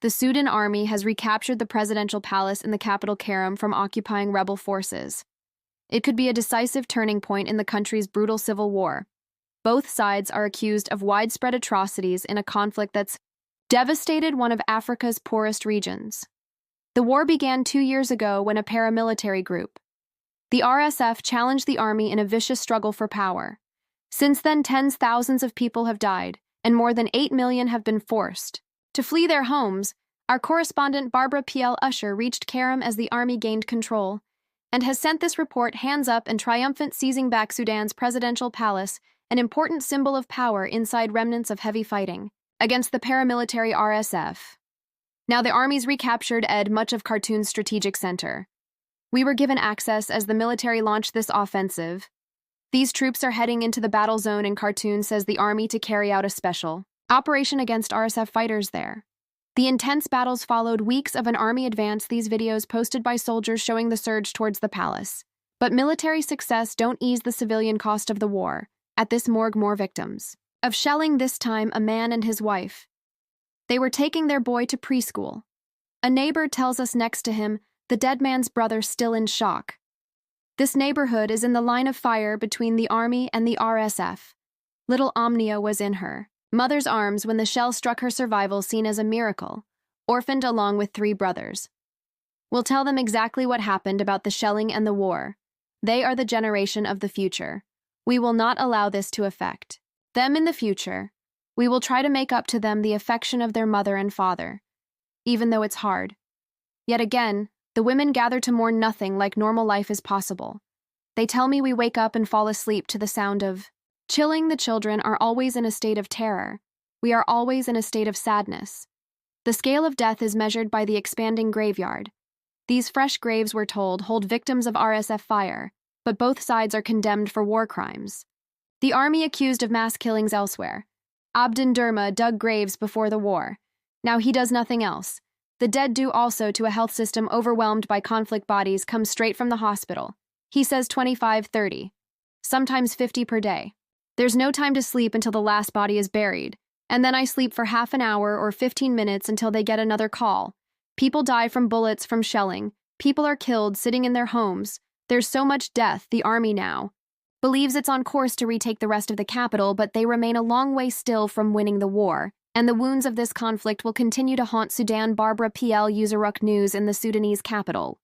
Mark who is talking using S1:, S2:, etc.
S1: The Sudan army has recaptured the presidential palace in the capital Khartoum from occupying rebel forces. It could be a decisive turning point in the country's brutal civil war. Both sides are accused of widespread atrocities in a conflict that's devastated one of Africa's poorest regions. The war began 2 years ago when a paramilitary group, the RSF, challenged the army in a vicious struggle for power. Since then, tens of thousands of people have died, and more than 8 million have been forced to flee their homes. Our correspondent Barbara Plett Usher reached Khartoum as the army gained control, and has sent this report hands up and triumphant, seizing back Sudan's presidential palace, an important symbol of power inside remnants of heavy fighting against the paramilitary RSF. Now the army's recaptured much of Khartoum's strategic center. We were given access as the military launched this offensive. These troops are heading into the battle zone in Khartoum, says the army, to carry out a special operation against RSF fighters there. The intense battles followed weeks of an army advance, these videos posted by soldiers showing the surge towards the palace. But military success don't ease the civilian cost of the war. At this morgue, more victims of shelling, this time a man and his wife. They were taking their boy to preschool. A neighbor tells us next to him, the dead man's brother, still in shock. This neighborhood is in the line of fire between the army and the RSF. Little Omnia was in her mother's arms when the shell struck her, survival seen as a miracle, orphaned along with 3 brothers. We'll tell them exactly what happened about the shelling and the war. They are the generation of the future. We will not allow this to affect them in the future. We will try to make up to them the affection of their mother and father, even though it's hard. Yet again, the women gather to mourn. Nothing like normal life is possible. They tell me we wake up and fall asleep to the sound of chilling. The children are always in a state of terror. We are always in a state of sadness. The scale of death is measured by the expanding graveyard. These fresh graves, we're told, hold victims of RSF fire, but both sides are condemned for war crimes. The army accused of mass killings elsewhere. Abdin Durma dug graves before the war. Now he does nothing else. The dead do also to a health system overwhelmed by conflict. Bodies come straight from the hospital. He says 25, 30, sometimes 50 per day. There's no time to sleep until the last body is buried, and then I sleep for half an hour or 15 minutes until they get another call. People die from bullets, from shelling. People are killed sitting in their homes. There's so much death. The army now believes it's on course to retake the rest of the capital, but they remain a long way still from winning the war, and the wounds of this conflict will continue to haunt Sudan. Barbara Plett Usher News in the Sudanese capital.